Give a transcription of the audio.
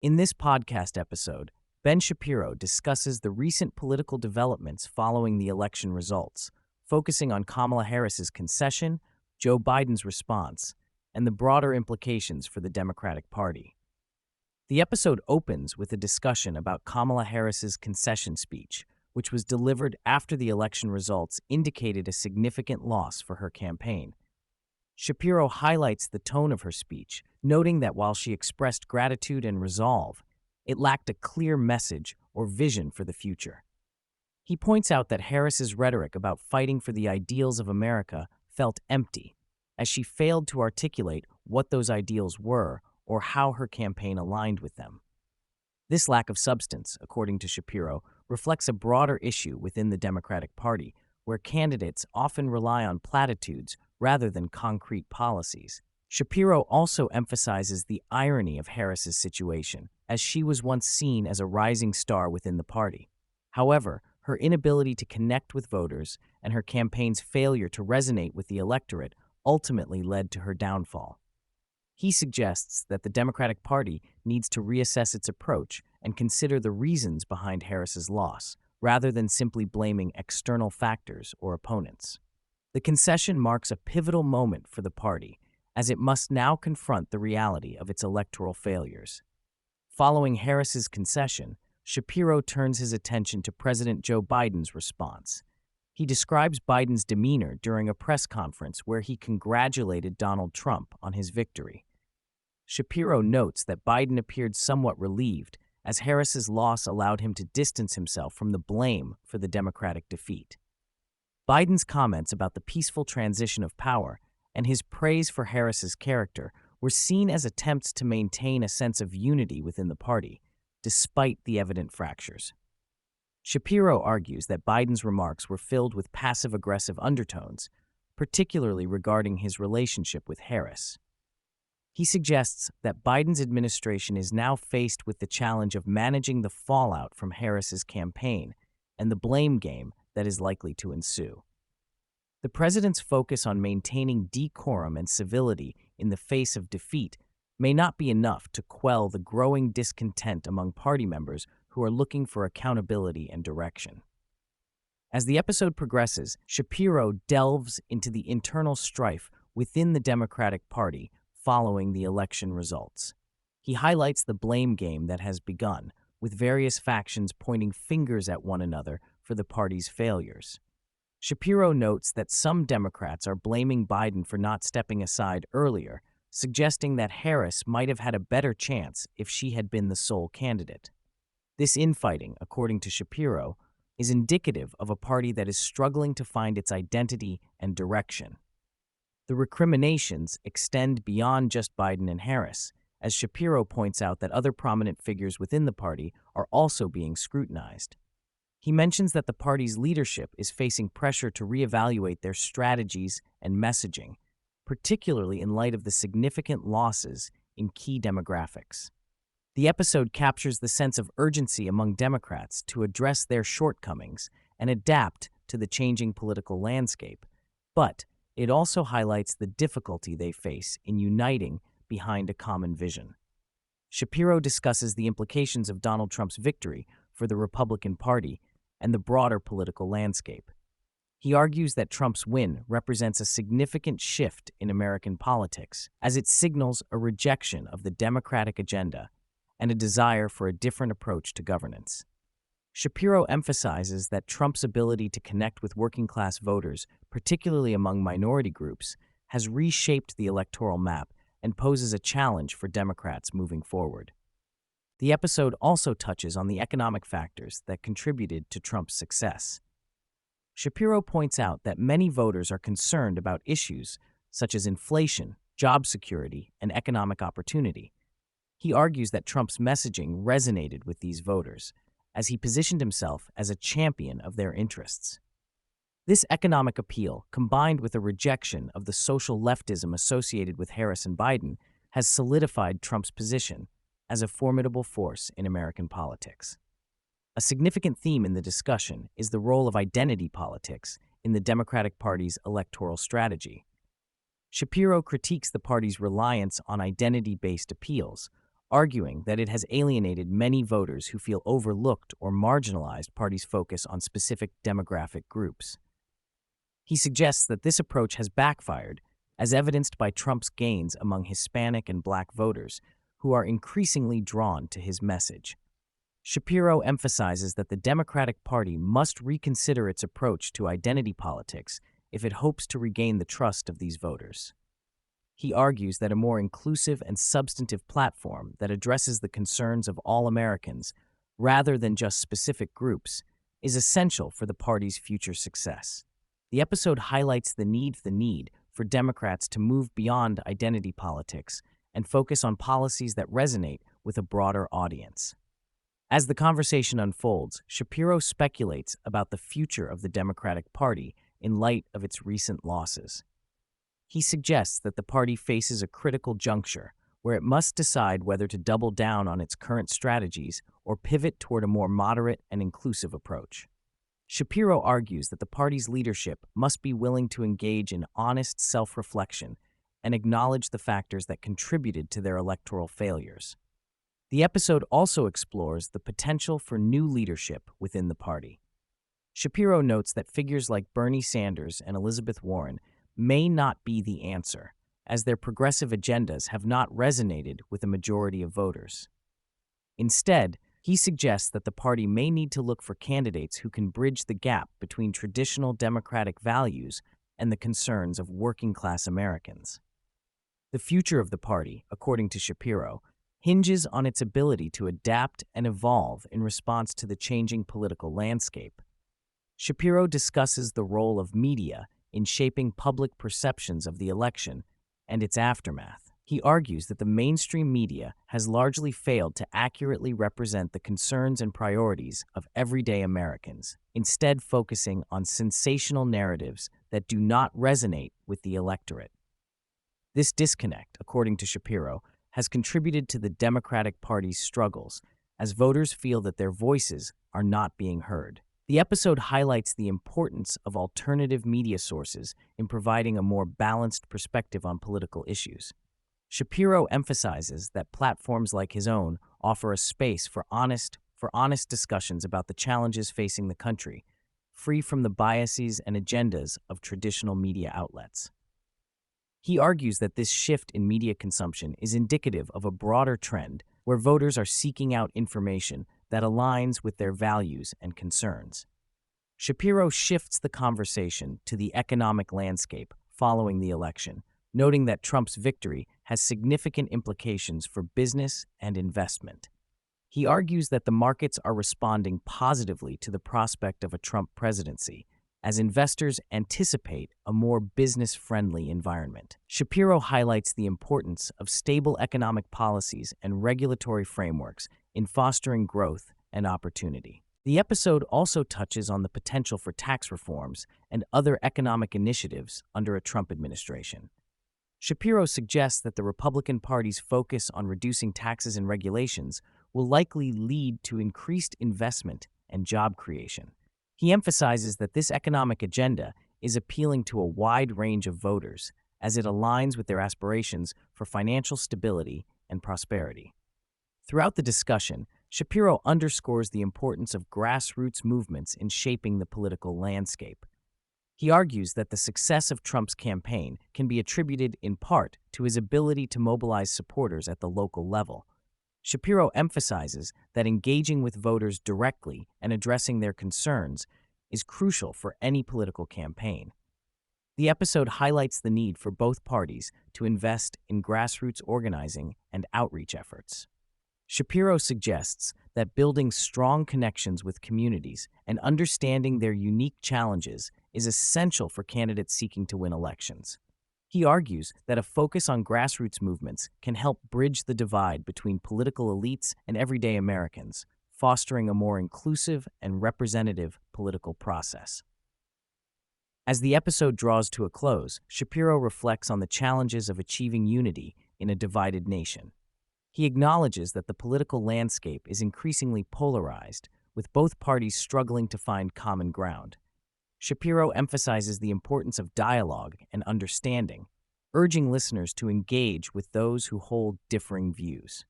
In this podcast episode, Ben Shapiro discusses the recent political developments following the election results, focusing on Kamala Harris's concession, Joe Biden's response, and the broader implications for the Democratic Party. The episode opens with a discussion about Kamala Harris's concession speech, which was delivered after the election results indicated a significant loss for her campaign. Shapiro highlights the tone of her speech, noting that while she expressed gratitude and resolve, it lacked a clear message or vision for the future. He points out that Harris's rhetoric about fighting for the ideals of America felt empty, as she failed to articulate what those ideals were or how her campaign aligned with them. This lack of substance, according to Shapiro, reflects a broader issue within the Democratic Party, where candidates often rely on platitudes rather than concrete policies. Shapiro also emphasizes the irony of Harris's situation, as she was once seen as a rising star within the party. However, her inability to connect with voters and her campaign's failure to resonate with the electorate ultimately led to her downfall. He suggests that the Democratic Party needs to reassess its approach and consider the reasons behind Harris's loss, rather than simply blaming external factors or opponents. The concession marks a pivotal moment for the party, as it must now confront the reality of its electoral failures. Following Harris's concession, Shapiro turns his attention to President Joe Biden's response. He describes Biden's demeanor during a press conference where he congratulated Donald Trump on his victory. Shapiro notes that Biden appeared somewhat relieved, as Harris's loss allowed him to distance himself from the blame for the Democratic defeat. Biden's comments about the peaceful transition of power and his praise for Harris's character were seen as attempts to maintain a sense of unity within the party, despite the evident fractures. Shapiro argues that Biden's remarks were filled with passive-aggressive undertones, particularly regarding his relationship with Harris. He suggests that Biden's administration is now faced with the challenge of managing the fallout from Harris's campaign and the blame game that is likely to ensue. The president's focus on maintaining decorum and civility in the face of defeat may not be enough to quell the growing discontent among party members who are looking for accountability and direction. As the episode progresses, Shapiro delves into the internal strife within the Democratic Party following the election results. He highlights the blame game that has begun, with various factions pointing fingers at one another for the party's failures. Shapiro notes that some Democrats are blaming Biden for not stepping aside earlier, suggesting that Harris might have had a better chance if she had been the sole candidate. This infighting, according to Shapiro, is indicative of a party that is struggling to find its identity and direction. The recriminations extend beyond just Biden and Harris, as Shapiro points out that other prominent figures within the party are also being scrutinized. He mentions that the party's leadership is facing pressure to reevaluate their strategies and messaging, particularly in light of the significant losses in key demographics. The episode captures the sense of urgency among Democrats to address their shortcomings and adapt to the changing political landscape, but it also highlights the difficulty they face in uniting behind a common vision. Shapiro discusses the implications of Donald Trump's victory for the Republican Party and the broader political landscape. He argues that Trump's win represents a significant shift in American politics, as it signals a rejection of the Democratic agenda and a desire for a different approach to governance. Shapiro emphasizes that Trump's ability to connect with working-class voters, particularly among minority groups, has reshaped the electoral map and poses a challenge for Democrats moving forward. The episode also touches on the economic factors that contributed to Trump's success. Shapiro points out that many voters are concerned about issues such as inflation, job security, and economic opportunity. He argues that Trump's messaging resonated with these voters, as he positioned himself as a champion of their interests. This economic appeal, combined with a rejection of the social leftism associated with Harris and Biden, has solidified Trump's position as a formidable force in American politics. A significant theme in the discussion is the role of identity politics in the Democratic Party's electoral strategy. Shapiro critiques the party's reliance on identity-based appeals, arguing that it has alienated many voters who feel overlooked or marginalized parties' focus on specific demographic groups. He suggests that this approach has backfired, as evidenced by Trump's gains among Hispanic and Black voters, who are increasingly drawn to his message. Shapiro emphasizes that the Democratic Party must reconsider its approach to identity politics if it hopes to regain the trust of these voters. He argues that a more inclusive and substantive platform that addresses the concerns of all Americans, rather than just specific groups, is essential for the party's future success. The episode highlights the need for Democrats to move beyond identity politics and focus on policies that resonate with a broader audience. As the conversation unfolds, Shapiro speculates about the future of the Democratic Party in light of its recent losses. He suggests that the party faces a critical juncture where it must decide whether to double down on its current strategies or pivot toward a more moderate and inclusive approach. Shapiro argues that the party's leadership must be willing to engage in honest self-reflection and acknowledge the factors that contributed to their electoral failures. The episode also explores the potential for new leadership within the party. Shapiro notes that figures like Bernie Sanders and Elizabeth Warren may not be the answer, as their progressive agendas have not resonated with a majority of voters. Instead, he suggests that the party may need to look for candidates who can bridge the gap between traditional democratic values and the concerns of working-class Americans. The future of the party, according to Shapiro, hinges on its ability to adapt and evolve in response to the changing political landscape. Shapiro discusses the role of media in shaping public perceptions of the election and its aftermath. He argues that the mainstream media has largely failed to accurately represent the concerns and priorities of everyday Americans, instead focusing on sensational narratives that do not resonate with the electorate. This disconnect, according to Shapiro, has contributed to the Democratic Party's struggles, as voters feel that their voices are not being heard. The episode highlights the importance of alternative media sources in providing a more balanced perspective on political issues. Shapiro emphasizes that platforms like his own offer a space for honest discussions about the challenges facing the country, free from the biases and agendas of traditional media outlets. He argues that this shift in media consumption is indicative of a broader trend where voters are seeking out information that aligns with their values and concerns. Shapiro shifts the conversation to the economic landscape following the election, noting that Trump's victory has significant implications for business and investment. He argues that the markets are responding positively to the prospect of a Trump presidency, as investors anticipate a more business-friendly environment. Shapiro highlights the importance of stable economic policies and regulatory frameworks in fostering growth and opportunity. The episode also touches on the potential for tax reforms and other economic initiatives under a Trump administration. Shapiro suggests that the Republican Party's focus on reducing taxes and regulations will likely lead to increased investment and job creation. He emphasizes that this economic agenda is appealing to a wide range of voters, as it aligns with their aspirations for financial stability and prosperity. Throughout the discussion, Shapiro underscores the importance of grassroots movements in shaping the political landscape. He argues that the success of Trump's campaign can be attributed in part to his ability to mobilize supporters at the local level. Shapiro emphasizes that engaging with voters directly and addressing their concerns is crucial for any political campaign. The episode highlights the need for both parties to invest in grassroots organizing and outreach efforts. Shapiro suggests that building strong connections with communities and understanding their unique challenges is essential for candidates seeking to win elections. He argues that a focus on grassroots movements can help bridge the divide between political elites and everyday Americans, fostering a more inclusive and representative political process. As the episode draws to a close, Shapiro reflects on the challenges of achieving unity in a divided nation. He acknowledges that the political landscape is increasingly polarized, with both parties struggling to find common ground. Shapiro emphasizes the importance of dialogue and understanding, urging listeners to engage with those who hold differing views.